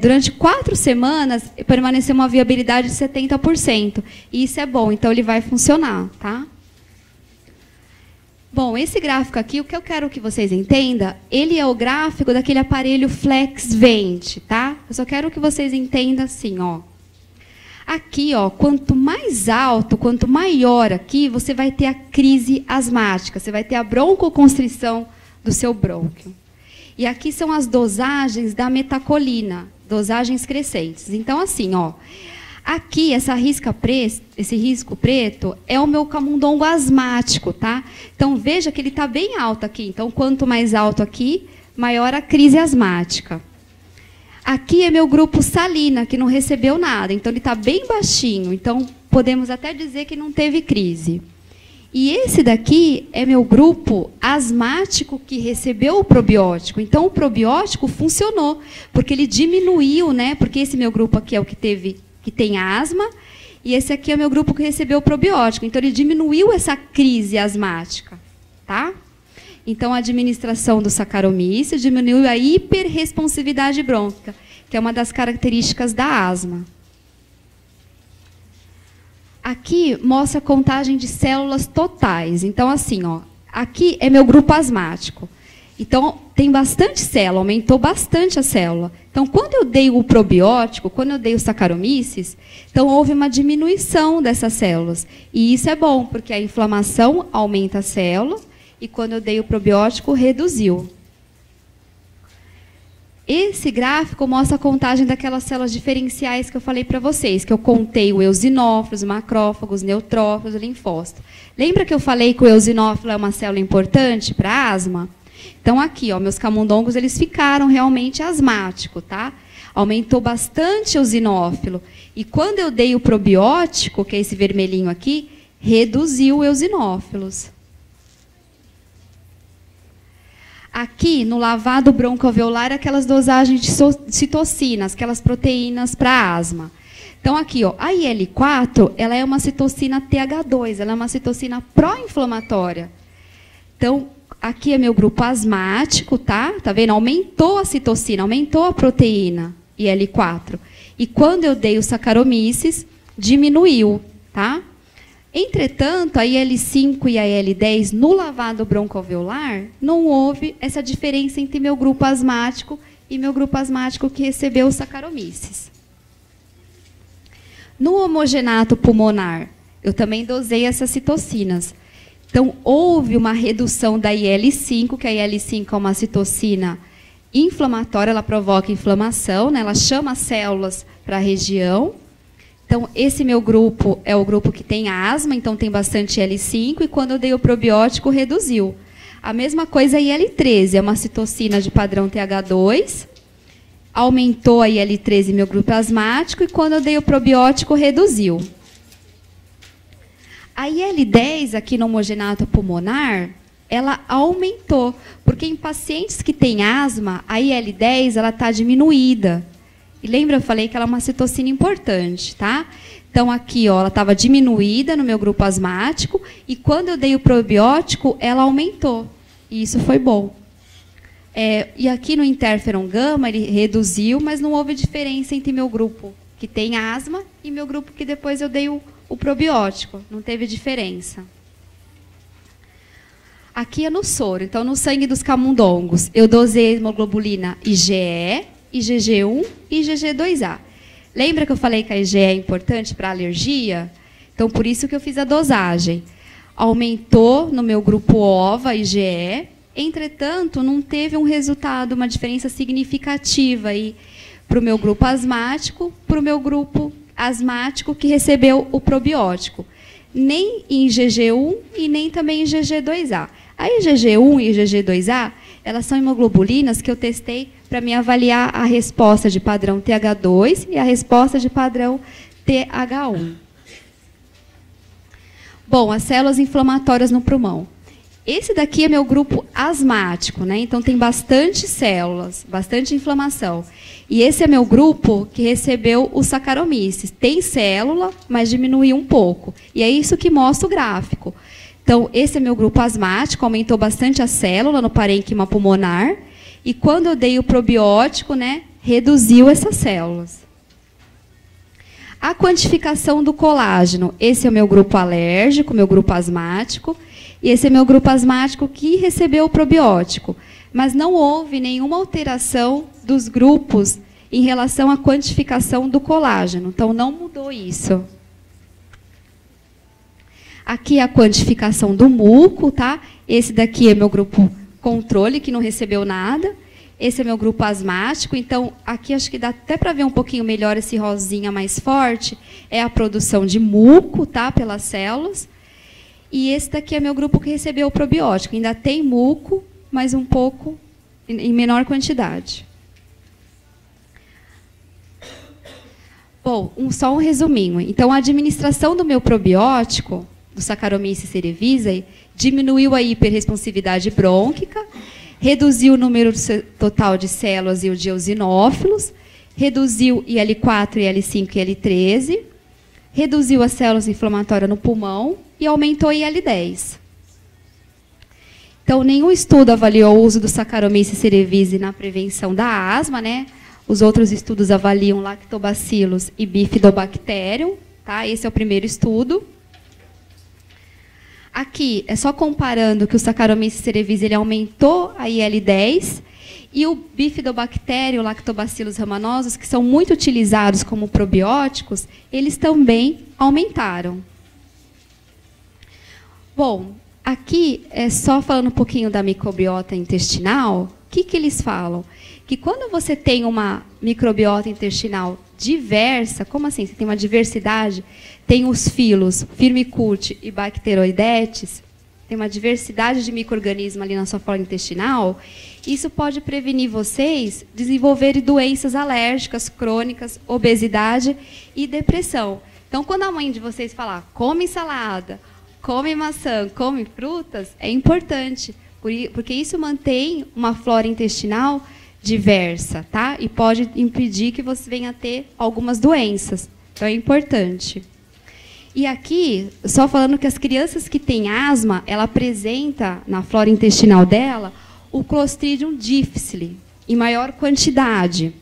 durante 4 semanas permaneceu uma viabilidade de 70%. E isso é bom, então ele vai funcionar, tá? Bom, esse gráfico aqui, o que eu quero que vocês entendam, ele é o gráfico daquele aparelho FlexVent, tá? Eu só quero que vocês entendam assim, ó. Aqui, ó, quanto mais alto, quanto maior aqui, você vai ter a crise asmática, você vai ter a broncoconstrição do seu brônquio. E aqui são as dosagens da metacolina, dosagens crescentes. Então, assim, ó, aqui, esse risco preto é o meu camundongo asmático, tá? Então, veja que ele está bem alto aqui. Então, quanto mais alto aqui, maior a crise asmática. Aqui é meu grupo salina, que não recebeu nada. Então, ele está bem baixinho. Então, podemos até dizer que não teve crise. E esse daqui é meu grupo asmático que recebeu o probiótico. Então, o probiótico funcionou, porque ele diminuiu, né? Porque esse meu grupo aqui é o que tem asma, e esse aqui é o meu grupo que recebeu o probiótico. Então, ele diminuiu essa crise asmática, tá? Então, a administração do Saccharomyces diminuiu a hiperresponsividade brônquica, que é uma das características da asma. Aqui mostra a contagem de células totais. Então, assim, ó, aqui é meu grupo asmático. Então, tem bastante célula, aumentou bastante a célula. Então, quando eu dei o probiótico, quando eu dei o Saccharomyces, então houve uma diminuição dessas células. E isso é bom, porque a inflamação aumenta a célula, e quando eu dei o probiótico, reduziu. Esse gráfico mostra a contagem daquelas células diferenciais que eu falei para vocês, que eu contei o eosinófilos, macrófagos, neutrófilos, linfócitos. Lembra que eu falei que o eosinófilo é uma célula importante para a asma? Então, aqui, ó, meus camundongos, eles ficaram realmente asmáticos, tá? Aumentou bastante o eosinófilo. E quando eu dei o probiótico, que é esse vermelhinho aqui, reduziu o eosinófilos. Aqui, no lavado broncoalveolar, aquelas dosagens de citocinas, aquelas proteínas para asma. Então, aqui, ó, a IL-4, ela é uma citocina TH2, ela é uma citocina pró-inflamatória. Então, aqui é meu grupo asmático, tá? Tá vendo? Aumentou a citocina, aumentou a proteína IL-4. E quando eu dei o Saccharomyces, diminuiu, tá? Entretanto, a IL-5 e a IL-10 no lavado broncoalveolar, não houve essa diferença entre meu grupo asmático e meu grupo asmático que recebeu o Saccharomyces. No homogenato pulmonar, eu também dosei essas citocinas. Então, houve uma redução da IL-5, que a IL-5 é uma citocina inflamatória, ela provoca inflamação, né? Ela chama as células para a região. Então, esse meu grupo é o grupo que tem asma, então tem bastante IL-5, e quando eu dei o probiótico, reduziu. A mesma coisa a IL-13, é uma citocina de padrão TH2, aumentou a IL-13 meu grupo asmático, e quando eu dei o probiótico, reduziu. A IL-10, aqui no homogenato pulmonar, ela aumentou, porque em pacientes que têm asma, a IL-10 está diminuída. E lembra, eu falei que ela é uma citocina importante, tá? Então, aqui, ó, ela estava diminuída no meu grupo asmático, e quando eu dei o probiótico, ela aumentou. E isso foi bom. E aqui no interferon gama, ele reduziu, mas não houve diferença entre meu grupo que tem asma e meu grupo que depois eu dei o probiótico. Não teve diferença. Aqui é no soro. Então, no sangue dos camundongos, eu dosei hemoglobulina IgE, IgG1 e IgG2A. Lembra que eu falei que a IgE é importante para alergia? Então, por isso que eu fiz a dosagem. Aumentou no meu grupo OVA, IgE. Entretanto, não teve um resultado, uma diferença significativa aí para o meu grupo asmático, para o meu grupo asmático que recebeu o probiótico. Nem em IgG1 e nem também em IgG2A. A IgG1 e IgG2A, elas são hemoglobulinas que eu testei para me avaliar a resposta de padrão TH2 e a resposta de padrão TH1. Bom, as células inflamatórias no pulmão. Esse daqui é meu grupo asmático, né? Então tem bastante células, bastante inflamação. E esse é meu grupo que recebeu o Saccharomyces. Tem célula, mas diminuiu um pouco. E é isso que mostra o gráfico. Então, esse é meu grupo asmático, aumentou bastante a célula no parênquima pulmonar. E quando eu dei o probiótico, né, reduziu essas células. A quantificação do colágeno. Esse é o meu grupo alérgico, meu grupo asmático. E esse é meu grupo asmático que recebeu o probiótico. Mas não houve nenhuma alteração dos grupos em relação à quantificação do colágeno. Então, não mudou isso. Aqui é a quantificação do muco, tá? Esse daqui é meu grupo controle, que não recebeu nada. Esse é meu grupo asmático. Então, aqui acho que dá até para ver um pouquinho melhor esse rosinha mais forte. É a produção de muco, tá? Pelas células. E esse daqui é meu grupo que recebeu o probiótico. Ainda tem muco, mas um pouco em menor quantidade. Bom, só um resuminho. Então, a administração do meu probiótico, do Saccharomyces cerevisiae, diminuiu a hiperresponsividade brônquica, reduziu o número total de células e o de eosinófilos, reduziu IL-4, IL-5 e IL-13, reduziu as células inflamatórias no pulmão e aumentou a IL-10. Então, nenhum estudo avaliou o uso do Saccharomyces cerevisiae na prevenção da asma, né? Os outros estudos avaliam lactobacillus e bifidobacterium, tá? Esse é o primeiro estudo. Aqui, é só comparando que o Saccharomyces cerevisiae ele aumentou a IL-10 e o bifidobacterium, o lactobacillus rhamnosus, que são muito utilizados como probióticos, eles também aumentaram. Bom, aqui, é só falando um pouquinho da microbiota intestinal, o que eles falam? Que quando você tem uma microbiota intestinal diversa, como assim? Você tem uma diversidade, tem os filos Firmicutes e Bacteroidetes, tem uma diversidade de micro-organismos ali na sua flora intestinal, isso pode prevenir vocês desenvolverem doenças alérgicas, crônicas, obesidade e depressão. Então, quando a mãe de vocês falar, come salada, come maçã, come frutas, é importante, porque isso mantém uma flora intestinal diversa, tá? E pode impedir que você venha a ter algumas doenças. Então, é importante. E aqui, só falando que as crianças que têm asma, ela apresenta na flora intestinal dela o Clostridium difficile, em maior quantidade.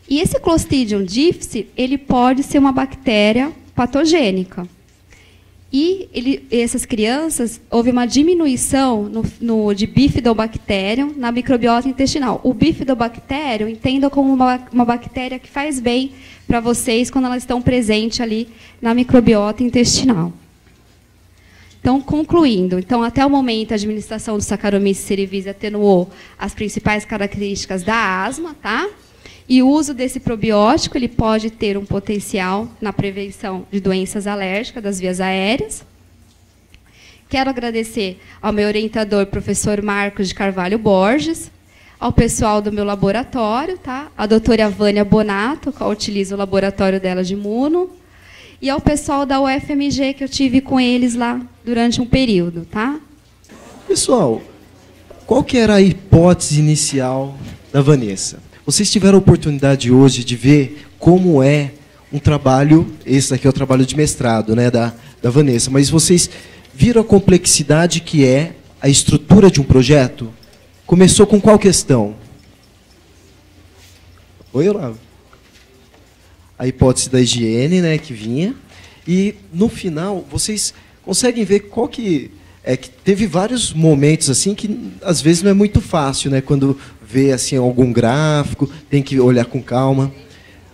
E esse Clostridium difficile, ele pode ser uma bactéria patogênica. E essas crianças, houve uma diminuição de bifidobacterium na microbiota intestinal. O bifidobacterium, entenda como uma bactéria que faz bem para vocês quando elas estão presentes ali na microbiota intestinal. Então, concluindo, então, até o momento, a administração do Saccharomyces cerevisiae atenuou as principais características da asma, tá? E o uso desse probiótico ele pode ter um potencial na prevenção de doenças alérgicas das vias aéreas. Quero agradecer ao meu orientador, professor Marcos de Carvalho Borges, ao pessoal do meu laboratório, tá? A doutora Vânia Bonato, que utiliza o laboratório dela de imuno, e ao pessoal da UFMG, que eu tive com eles lá durante um período. Tá? Pessoal, qual que era a hipótese inicial da Vanessa? Vocês tiveram a oportunidade hoje de ver como é um trabalho, esse aqui é o trabalho de mestrado, né, da Vanessa, mas vocês viram a complexidade que é a estrutura de um projeto? Começou com qual questão? Oi, Olavo? A hipótese da higiene, né, que vinha, e no final vocês conseguem ver qual que teve vários momentos assim que às vezes não é muito fácil, né, quando vê assim algum gráfico, tem que olhar com calma.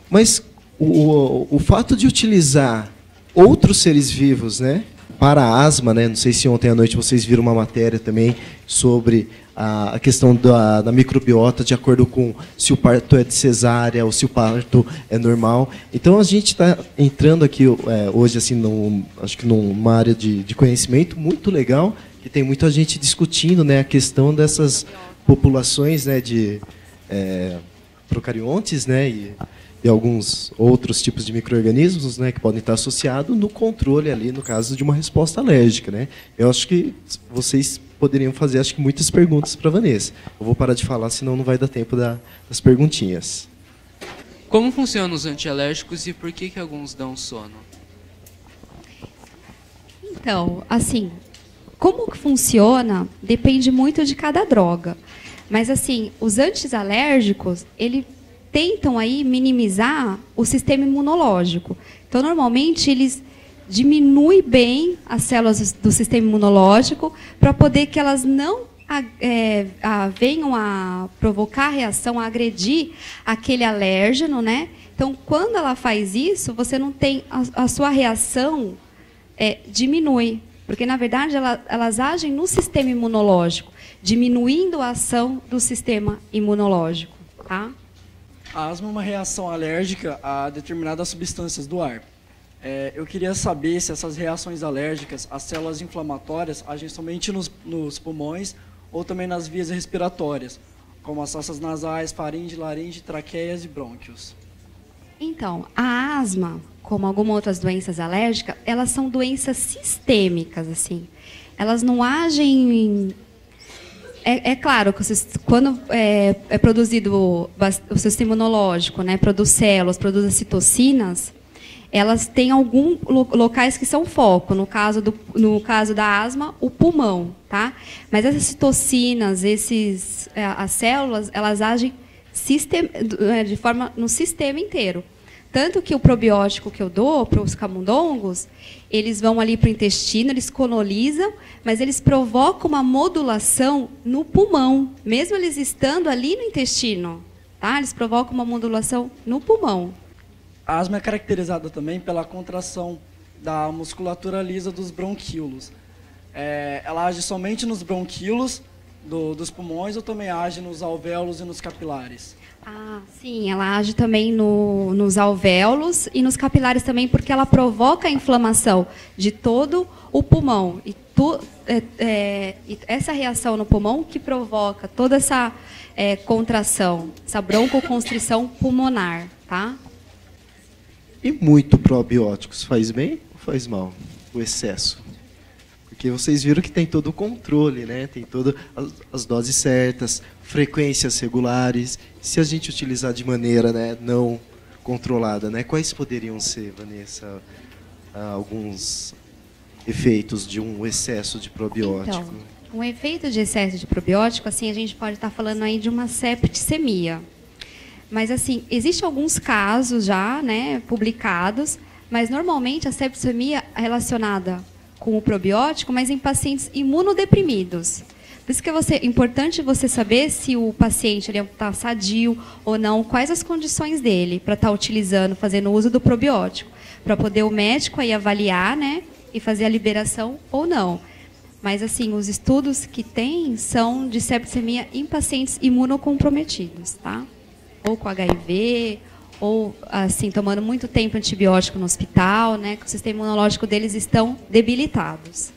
Mas o fato de utilizar outros seres vivos, né, para a asma, né, não sei se ontem à noite vocês viram uma matéria também sobre a questão da microbiota, de acordo com se o parto é de cesárea ou se o parto é normal. Então, a gente está entrando aqui hoje, assim, acho que numa área de conhecimento muito legal, que tem muita gente discutindo, né, a questão dessas populações, né, de procariontes, né, e alguns outros tipos de micro-organismos, né, que podem estar associados no controle ali, no caso de uma resposta alérgica, né. Eu acho que vocês poderiam fazer, acho que, muitas perguntas para a Vanessa. Eu vou parar de falar, senão não vai dar tempo das perguntinhas. Como funcionam os antialérgicos e por que alguns dão sono? Então, assim, como que funciona depende muito de cada droga. Mas, assim, os antialérgicos, eles tentam aí minimizar o sistema imunológico. Então, normalmente, eles diminuem bem as células do sistema imunológico para poder que elas não venham a provocar a reação, a agredir aquele alérgeno, né? Então, quando ela faz isso, você não tem a sua reação diminui, porque na verdade elas agem no sistema imunológico, diminuindo a ação do sistema imunológico, tá? A asma é uma reação alérgica a determinadas substâncias do ar. Eu queria saber se essas reações alérgicas, as células inflamatórias, agem somente nos pulmões ou também nas vias respiratórias, como as fossas nasais, faringe, laringe, traqueias e brônquios. Então, a asma, como algumas outras doenças alérgicas, elas são doenças sistêmicas, assim. Elas não agem... É claro que quando é produzido o sistema imunológico, né, produz células, produz as citocinas, elas têm alguns locais que são foco. No caso da asma, o pulmão, tá? Mas essas citocinas, as células, elas agem de forma no sistema inteiro. Tanto que o probiótico que eu dou para os camundongos, eles vão ali para o intestino, eles colonizam, mas eles provocam uma modulação no pulmão, mesmo eles estando ali no intestino. Tá? Eles provocam uma modulação no pulmão. A asma é caracterizada também pela contração da musculatura lisa dos bronquíolos. Ela age somente nos bronquíolos dos pulmões ou também age nos alvéolos e nos capilares? Sim, ela age também nos alvéolos e nos capilares também, porque ela provoca a inflamação de todo o pulmão. E essa reação no pulmão que provoca toda essa contração, essa broncoconstrição pulmonar, tá? E muito probióticos faz bem ou faz mal? O excesso? Porque vocês viram que tem todo o controle, né? Tem todas as doses certas, frequências regulares. Se a gente utilizar de maneira, né, não controlada, né, quais poderiam ser, Vanessa, alguns efeitos de um excesso de probiótico? Então, um efeito de excesso de probiótico, assim, a gente pode estar falando aí de uma septicemia. Mas, assim, existem alguns casos já, né, publicados, mas normalmente a septicemia é relacionada com o probiótico, mas em pacientes imunodeprimidos. Por isso que é importante você saber se o paciente está sadio ou não, quais as condições dele para estar utilizando, fazendo uso do probiótico, para poder o médico aí avaliar, né, e fazer a liberação ou não. Mas, assim, os estudos que tem são de septicemia em pacientes imunocomprometidos, tá? Ou com HIV, ou assim, tomando muito tempo antibiótico no hospital, né, que o sistema imunológico deles estão debilitados.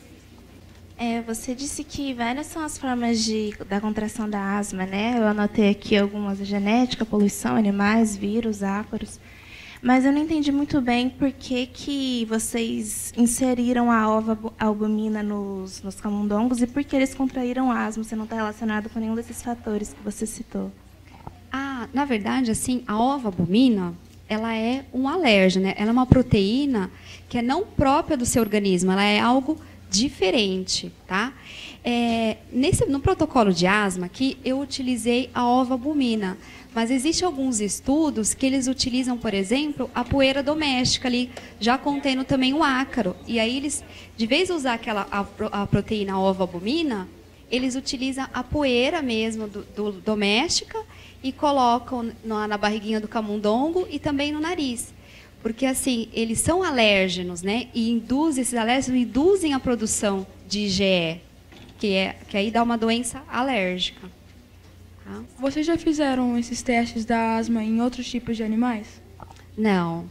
Você disse que várias são as formas da contração da asma, né? Eu anotei aqui algumas: genética, poluição, animais, vírus, ácaros. Mas eu não entendi muito bem por que vocês inseriram a albumina nos camundongos e por que eles contraíram asma, se não está relacionado com nenhum desses fatores que você citou. Na verdade, assim, a ovalbumina, ela é um alérgeno, né? Ela é uma proteína que é não própria do seu organismo, ela é algo diferente, tá? No protocolo de asma, aqui eu utilizei a ovalbumina, mas existem alguns estudos que eles utilizam, por exemplo, a poeira doméstica ali, já contendo também o ácaro. E aí eles, de vez de usar a proteína ovalbumina, eles utilizam a poeira mesmo do doméstica e colocam na barriguinha do camundongo e também no nariz. Porque, assim, eles são alérgenos, né? E esses alérgenos induzem a produção de IgE, que aí dá uma doença alérgica. Tá? Vocês já fizeram esses testes da asma em outros tipos de animais? Não.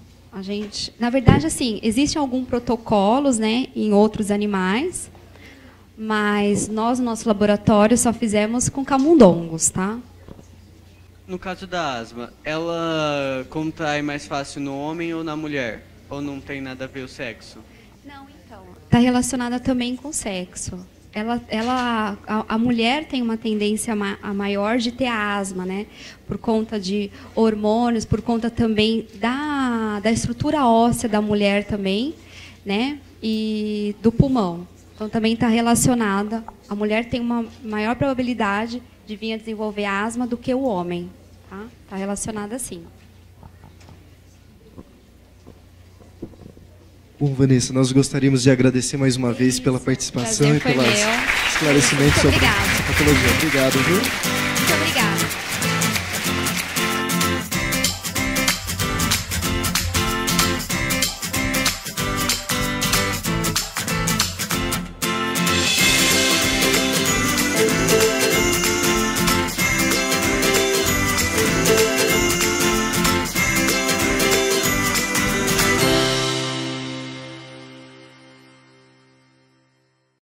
Na verdade, assim, existem alguns protocolos, né, em outros animais, mas nós, no nosso laboratório, só fizemos com camundongos, tá? No caso da asma, ela contrai mais fácil no homem ou na mulher? Ou não tem nada a ver o sexo? Não, então. Está relacionada também com o sexo. A mulher tem uma tendência maior de ter asma, né? Por conta de hormônios, por conta também da estrutura óssea da mulher também, né? E do pulmão. Então, também está relacionada. A mulher tem uma maior probabilidade de vir a desenvolver asma do que o homem. Tá? Está relacionada assim. Bom, Vanessa, nós gostaríamos de agradecer mais uma vez pela participação e pelos esclarecimentos sobre a patologia. Obrigado, viu? Muito obrigada.